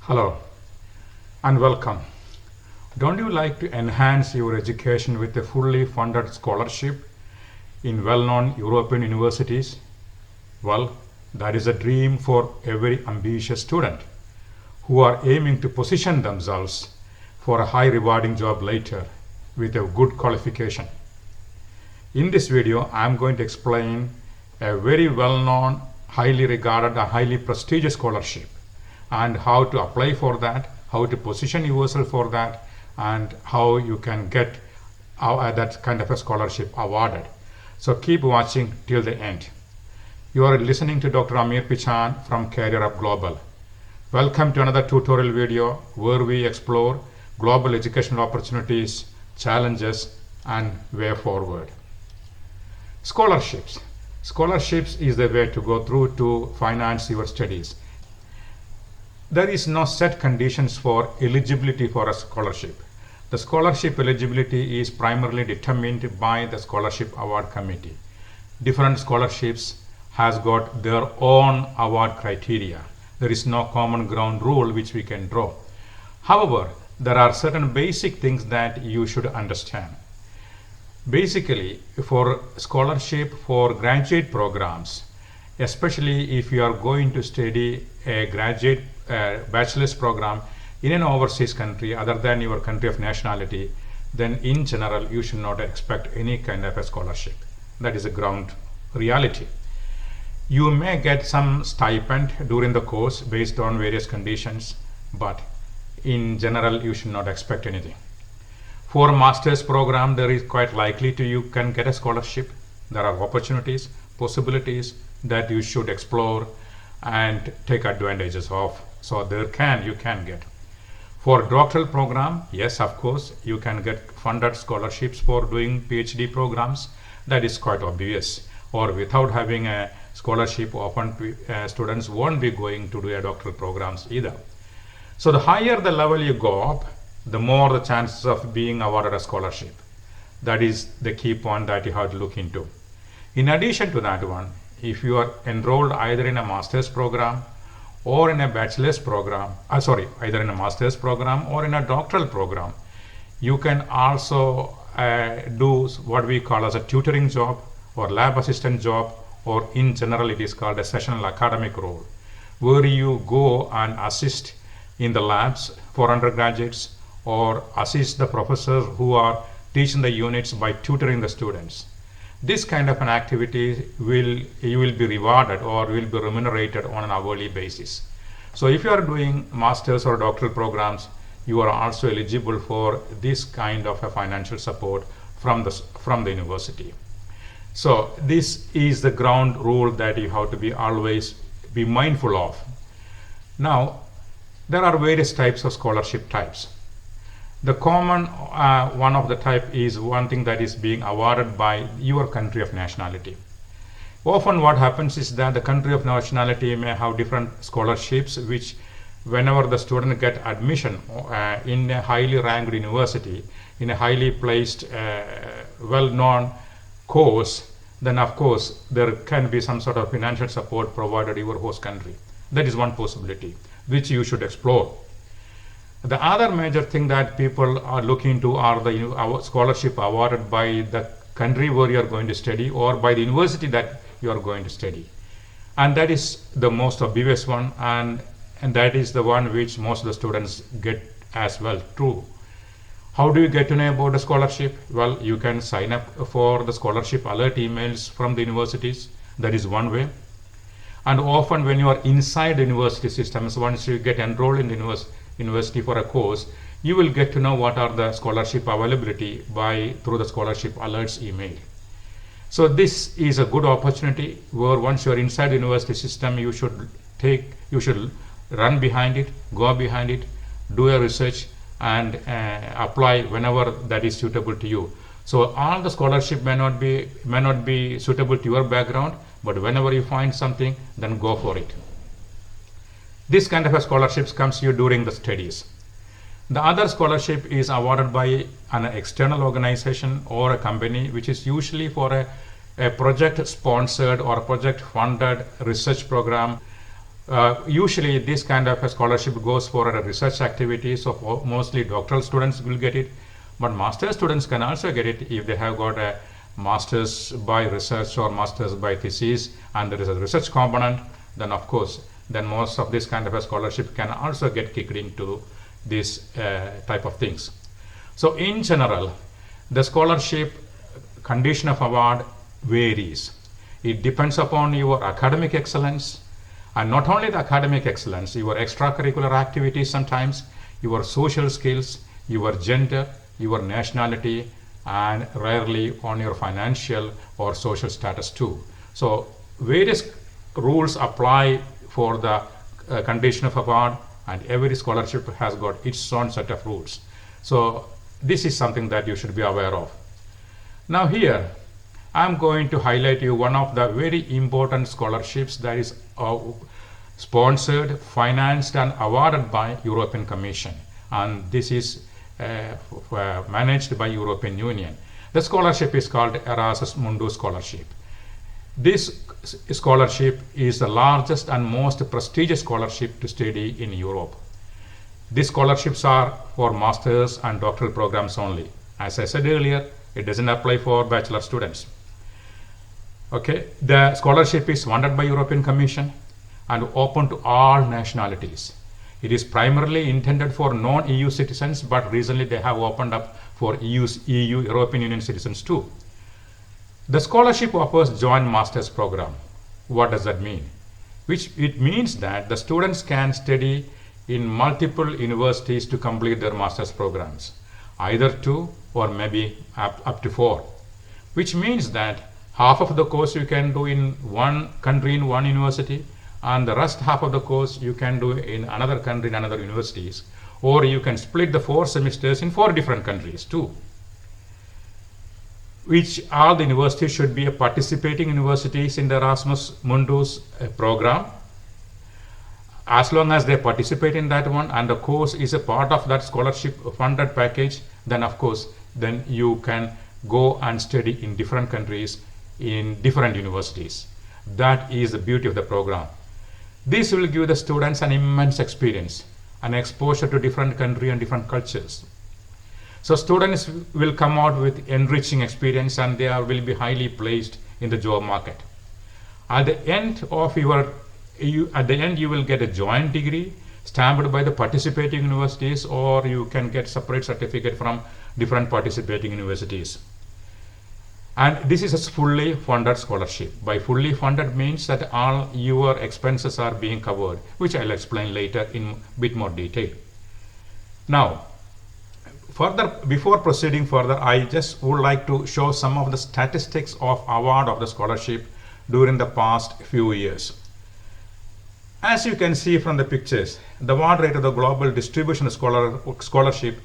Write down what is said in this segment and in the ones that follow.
Hello and welcome. Don't you like to enhance your education with a fully funded scholarship in well-known European universities? Well, that is a dream for every ambitious student who are aiming to position themselves for a high rewarding job later with a good qualification. In this video, I am going to explain a very well-known, highly regarded and highly prestigious scholarship and how to apply for that, how to position yourself for that, and how you can get that kind of a scholarship awarded. So keep watching till the end. You are listening to Dr. Amir Pichan from CareerUP Global. Welcome to another tutorial video where we explore global educational opportunities, challenges, and way forward. Scholarships. Scholarships is the way to go through to finance your studies. There is no set conditions for eligibility for a scholarship. The scholarship eligibility is primarily determined by the Scholarship Award Committee. Different scholarships has got their own award criteria. There is no common ground rule which we can draw. However, there are certain basic things that you should understand. Basically, for scholarship for graduate programs, especially if you are going to study a graduate bachelor's program in an overseas country other than your country of nationality, then in general you should not expect any kind of a scholarship. That is a ground reality. You may get some stipend during the course based on various conditions, but in general you should not expect anything. For a master's program, there is quite likely to you can get a scholarship. There are opportunities, possibilities that you should explore and take advantages of. So you can get. For doctoral program, yes, of course, you can get funded scholarships for doing PhD programs. That is quite obvious. Or without having a scholarship, often students won't be going to do a doctoral programs either. So the higher the level you go up, the more the chances of being awarded a scholarship. That is the key point that you have to look into. In addition to that one, if you are enrolled either in a master's program or in a bachelor's program, either in a master's program or in a doctoral program, you can also do what we call as a tutoring job or lab assistant job, or in general it is called a sessional academic role, where you go and assist in the labs for undergraduates or assist the professors who are teaching the units by tutoring the students. This kind of an activity you will be rewarded or will be remunerated on an hourly basis. So if you are doing master's or doctoral programs, you are also eligible for this kind of a financial support from the university. So this is the ground rule that you have to always be mindful of. Now, there are various types of scholarship types. The common one of the type is one thing that is being awarded by your country of nationality. Often what happens is that the country of nationality may have different scholarships, which whenever the student get admission in a highly ranked university, in a highly placed, well-known course, then of course there can be some sort of financial support provided your host country. That is one possibility which you should explore. The other major thing that people are looking into are the scholarship awarded by the country where you are going to study or by the university that you are going to study. And that is the most obvious one, and that is the one which most of the students get as well too. How do you get to know about a scholarship? Well, you can sign up for the scholarship alert emails from the universities. That is one way. And often when you are inside the university systems, once you get enrolled in the university for a course, you will get to know what are the scholarship availability through the scholarship alerts email. So this is a good opportunity where once you are inside the university system, you should run behind it, go behind it, do a research and apply whenever that is suitable to you. So all the scholarship may not be suitable to your background, but whenever you find something, then go for it. This kind of a scholarships comes to you during the studies. The other scholarship is awarded by an external organization or a company, which is usually for a project sponsored or project funded research program Usually this kind of a scholarship goes for a research activity, so mostly doctoral students will get it, but master's students can also get it if they have got a master's by research or master's by thesis and there is a research component. Then of course, then most of this kind of a scholarship can also get kicked into this type of things. So in general, the scholarship condition of award varies. It depends upon your academic excellence, and not only the academic excellence, your extracurricular activities sometimes, your social skills, your gender, your nationality, and rarely on your financial or social status too. So various rules apply for the condition of award, and every scholarship has got its own set of rules. So this is something that you should be aware of. Now here, I'm going to highlight you one of the very important scholarships that is sponsored, financed and awarded by European Commission, and this is managed by European Union. The scholarship is called Erasmus Mundus scholarship. This scholarship is the largest and most prestigious scholarship to study in Europe. These scholarships are for masters and doctoral programs only. As I said earlier, it doesn't apply for bachelor students. Okay, the scholarship is funded by European Commission and open to all nationalities. It is primarily intended for non-EU citizens, but recently they have opened up for EU, European Union citizens too. The scholarship offers joint master's program. What does that mean? It means that the students can study in multiple universities to complete their master's programs, either 2 or maybe up to 4, which means that half of the course you can do in one country in one university, and the rest half of the course you can do in another country in another universities, or you can split the 4 semesters in 4 different countries too. Which all the universities should be participating universities in the Erasmus Mundus program. As long as they participate in that one and the course is a part of that scholarship funded package, then of course, then you can go and study in different countries in different universities. That is the beauty of the program. This will give the students an immense experience, an exposure to different countries and different cultures. So students will come out with enriching experience and they will be highly placed in the job market. At the end of you will get a joint degree stamped by the participating universities, or you can get separate certificate from different participating universities. And this is a fully funded scholarship. By fully funded means that all your expenses are being covered, which I'll explain later in a bit more detail. Now, before proceeding further, I just would like to show some of the statistics of award of the scholarship during the past few years. As you can see from the pictures, the award rate of the global distribution of scholarship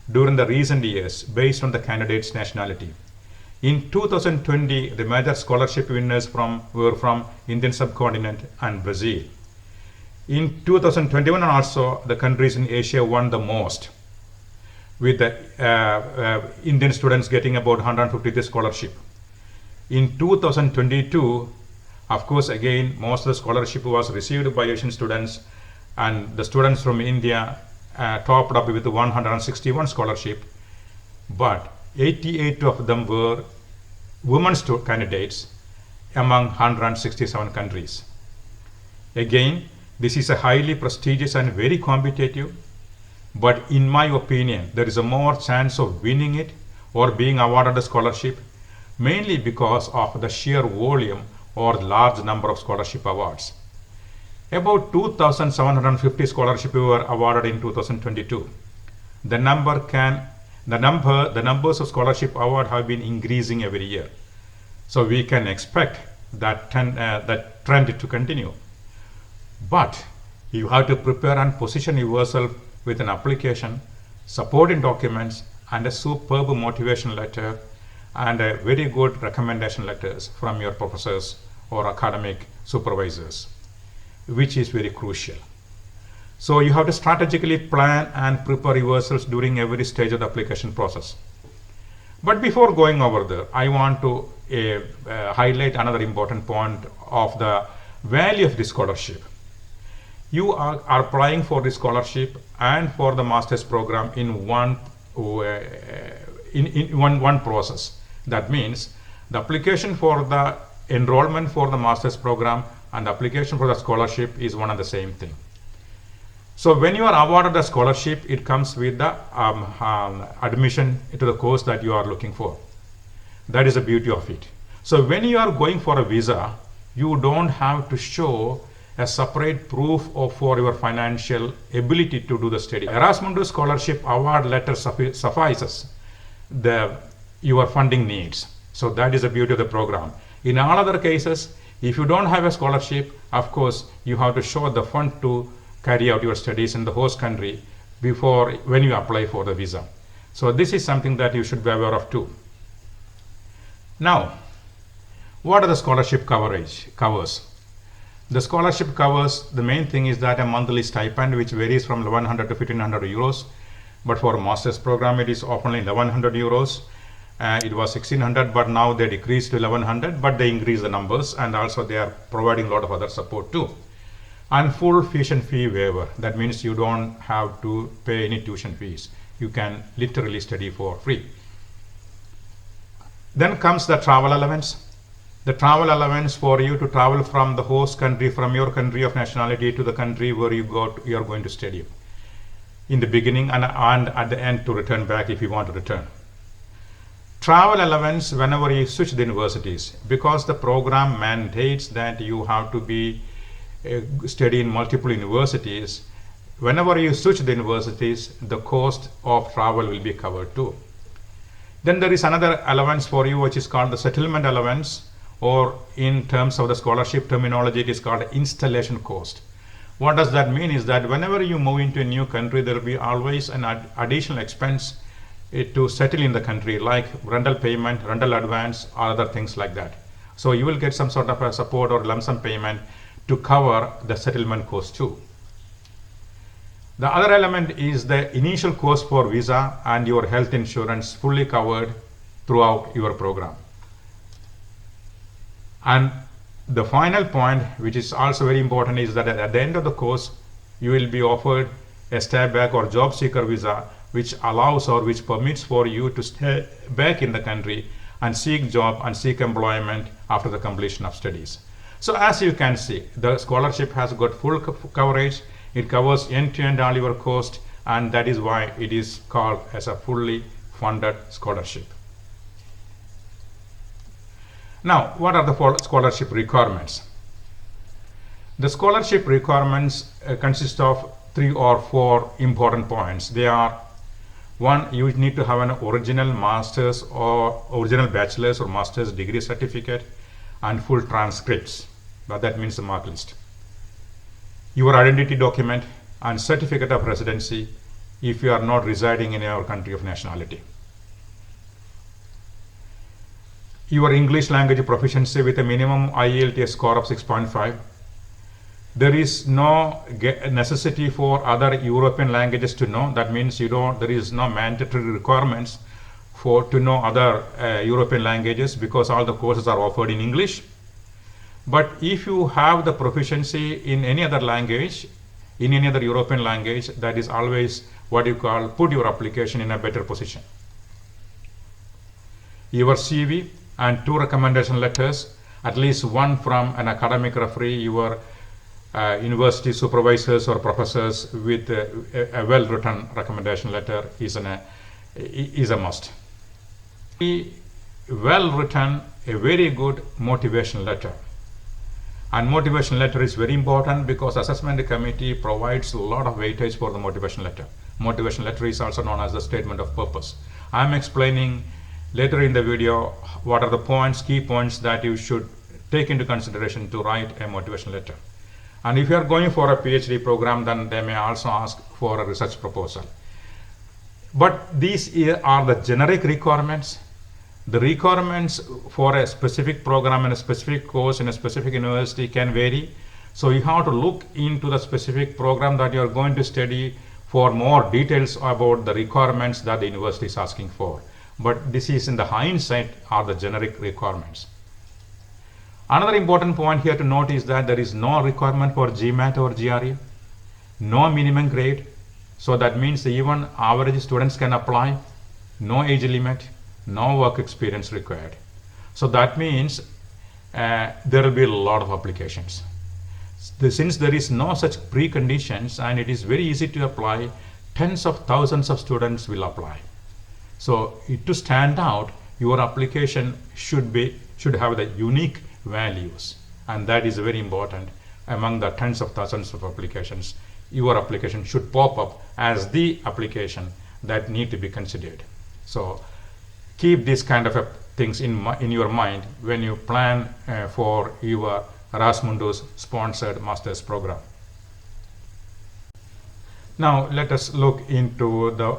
during the recent years based on the candidate's nationality. In 2020, the major scholarship winners were from Indian subcontinent and Brazil. In 2021 also, the countries in Asia won the most, with the Indian students getting about 153 scholarship. In 2022, of course, again, most of the scholarship was received by Asian students, and the students from India topped up with 161 scholarship, but 88 of them were women candidates among 167 countries. Again, this is a highly prestigious and very competitive, but in my opinion, there is a more chance of winning it or being awarded a scholarship, mainly because of the sheer volume or large number of scholarship awards. About 2,750 scholarships were awarded in 2022. The numbers of scholarship award have been increasing every year. So we can expect that trend to continue. But you have to prepare and position yourself with an application, supporting documents, and a superb motivation letter, and a very good recommendation letters from your professors or academic supervisors, which is very crucial. So you have to strategically plan and prepare yourselves during every stage of the application process. But before going over there, I want to highlight another important point of the value of this scholarship. You are applying for the scholarship and for the master's program in one process. That means the application for the enrollment for the master's program and the application for the scholarship is one and the same thing. So when you are awarded the scholarship, it comes with the admission to the course that you are looking for. That is the beauty of it. So when you are going for a visa, you don't have to show a separate proof for your financial ability to do the study. Erasmus Mundus scholarship award letter suffices your funding needs. So that is the beauty of the program. In all other cases, if you don't have a scholarship, of course, you have to show the fund to carry out your studies in the host country when you apply for the visa. So this is something that you should be aware of too. Now, what are the scholarship covers? The scholarship covers, the main thing is that a monthly stipend which varies from 1100 to 1500 euros, but for a master's program it is often 1100 euros. It was 1600, but now they decreased to 1100, but they increase the numbers, and also they are providing a lot of other support too. And full tuition fee waiver, that means you don't have to pay any tuition fees. You can literally study for free. Then comes the travel allowance. The travel allowance for you to travel from the host country, from your country of nationality to the country where you are going to study in the beginning and at the end to return back if you want to return. Travel allowance whenever you switch the universities, because the program mandates that you have to be study in multiple universities. Whenever you switch the universities, the cost of travel will be covered too. Then there is another allowance for you which is called the settlement allowance, or in terms of the scholarship terminology it is called installation cost. What does that mean is that whenever you move into a new country, there will be always an additional expense to settle in the country, like rental payment, rental advance, or other things like that. So you will get some sort of a support or lump sum payment to cover the settlement cost too. The other element is the initial cost for visa and your health insurance fully covered throughout your program. And the final point, which is also very important, is that at the end of the course, you will be offered a stay back or job seeker visa, which allows or which permits for you to stay back in the country and seek job and seek employment after the completion of studies. So as you can see, the scholarship has got full coverage. It covers end-to-end all your cost, and that is why it is called as a fully funded scholarship. Now, what are the scholarship requirements? The scholarship requirements consist of 3 or 4 important points. They are: 1, you need to have an original master's or original bachelor's or master's degree certificate and full transcripts, but that means the mark list. Your identity document and certificate of residency if you are not residing in your country of nationality. Your English language proficiency with a minimum IELTS score of 6.5. There is no necessity for other European languages to know. That means there is no mandatory requirements to know other European languages, because all the courses are offered in English. But if you have the proficiency in any other language, in any other European language, that is always what you call put your application in a better position. Your CV and 2 recommendation letters, at least 1 from an academic referee, your university supervisors or professors, with a well-written recommendation letter is a must. Well-written, a very good motivation letter. And motivation letter is very important because assessment committee provides a lot of weightage for the motivation letter. Motivation letter is also known as the statement of purpose. I am explaining later in the video what are the key points that you should take into consideration to write a motivation letter. And if you are going for a PhD program, then they may also ask for a research proposal. But these are the generic requirements. The requirements for a specific program and a specific course in a specific university can vary. So you have to look into the specific program that you are going to study for more details about the requirements that the university is asking for. But this is, in the hindsight, are the generic requirements. Another important point here to note is that there is no requirement for GMAT or GRE. no minimum grade, so that means even average students can apply, no age limit, no work experience required. So that means there will be a lot of applications. Since there is no such preconditions and it is very easy to apply, tens of thousands of students will apply. So to stand out, your application should have the unique values, and that is very important. Among the tens of thousands of applications, your application should pop up as the application that need to be considered. So keep these kind of things in your mind when you plan for your Erasmus Mundus sponsored master's program. Now let us look into the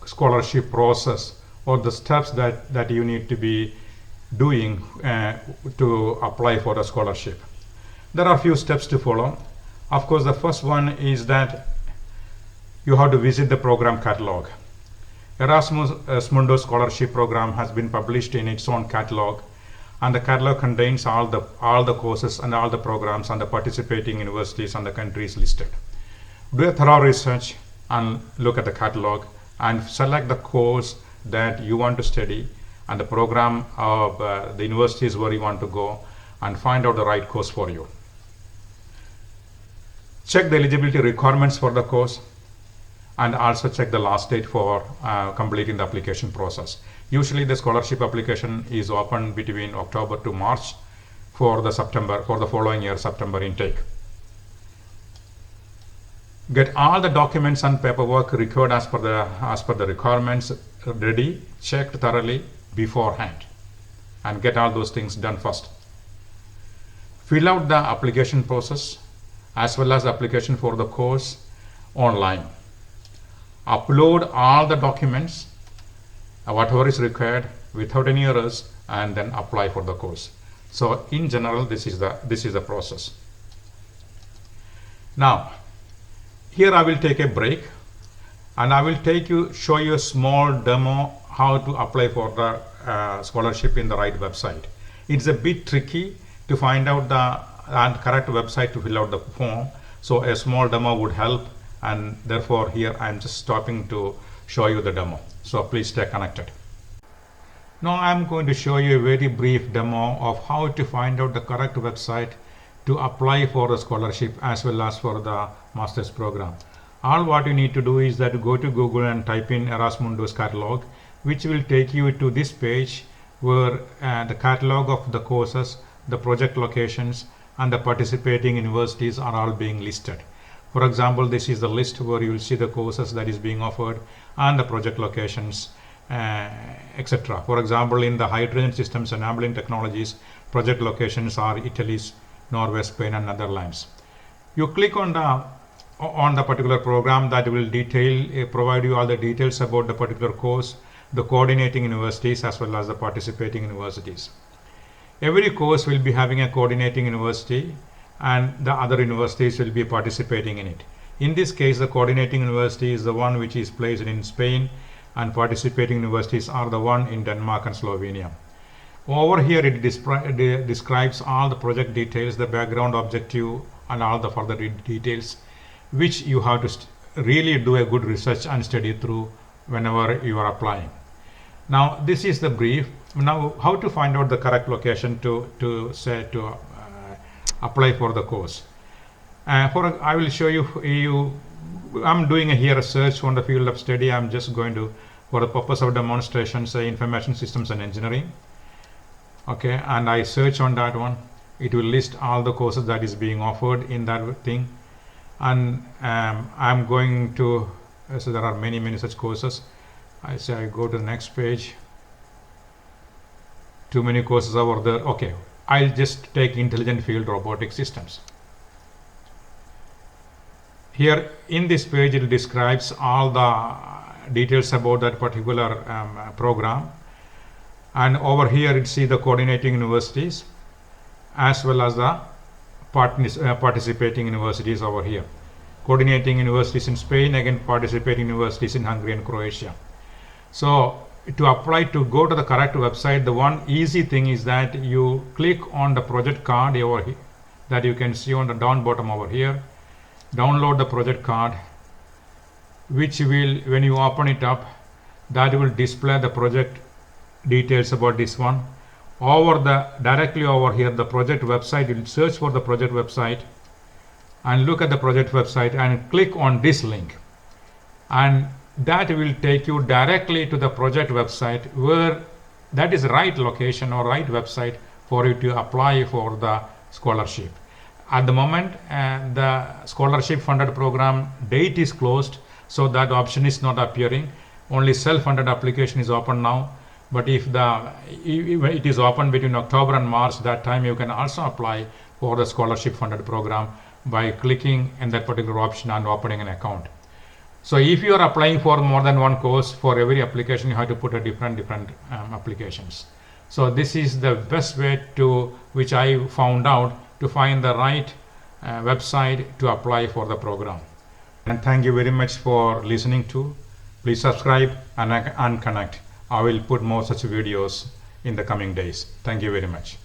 scholarship process, or the steps that you need to be doing to apply for a scholarship. There are a few steps to follow. Of course, the first one is that you have to visit the program catalog. Erasmus Mundus scholarship program has been published in its own catalog, and the catalog contains all the courses and all the programs and the participating universities and the countries listed. Do a thorough research and look at the catalog and select the course that you want to study and the program of the universities where you want to go, and find out the right course for you. Check the eligibility requirements for the course, and also check the last date for completing the application process. Usually the scholarship application is open between October to March for the following year September intake. Get all the documents and paperwork required as per the requirements ready, checked thoroughly beforehand, and get all those things done first. Fill out the application process as well as the application for the course online. Upload all the documents, whatever is required, without any errors, and then apply for the course. So in general, this is the process. Now here I will take a break, and I will show you a small demo how to apply for the scholarship in the right website. It's a bit tricky to find out the correct website to fill out the form, so a small demo would help, and therefore here I am just stopping to show you the demo. So please stay connected. Now I am going to show you a very brief demo of how to find out the correct website to apply for the scholarship as well as for the master's program. All what you need to do is that go to Google and type in Erasmus Mundus catalog, which will take you to this page where the catalog of the courses, the project locations, and the participating universities are all being listed. For example, this is the list where you will see the courses that is being offered and the project locations, etc. For example, in the hydrogen systems and enabling technologies, project locations are Italy, Norway, Spain, and Netherlands. You click on the particular program that will provide you all the details about the particular course, the coordinating universities as well as the participating universities. Every course will be having a coordinating university, and the other universities will be participating in it. In this case, the coordinating university is the one which is placed in Spain, and participating universities are the one in Denmark and Slovenia. Over here it describes all the project details, the background objective, and all the further details, which you have to really do a good research and study through whenever you are applying. Now this is the brief. Now how to find out the correct location to apply for the course. I will show you. I'm doing here a search on the field of study. I'm just going to, for the purpose of demonstration, say information systems and engineering. Okay, and I search on that one. It will list all the courses that is being offered in that thing, and I'm going to, so there are many such courses. I say I go to the next page. Too many courses over there. Okay, I'll just take intelligent field robotic systems. Here in this page it describes all the details about that particular program, and over here it see the coordinating universities as well as the participating universities over here. Coordinating universities in Spain, again participating universities in Hungary and Croatia. So to apply, to go to the correct website, the one easy thing is that you click on the project card over here that you can see on the down bottom over here. download the project card, which will, when you open it up, that will display the project details about this one. Directly over here, the project website, you will search for the project website and look at the project website and click on this link, and that will take you directly to the project website, where that is right location or right website for you to apply for the scholarship. At the moment, the scholarship funded program date is closed, so that option is not appearing. Only self-funded application is open now. But if it is open between October and March, that time you can also apply for the scholarship funded program by clicking in that particular option and opening an account. So if you are applying for more than one course, for every application you have to put a different applications. So this is the best way to which I found out to find the right website to apply for the program. And thank you very much for listening to. Please subscribe and connect. I will put more such videos in the coming days. Thank you very much.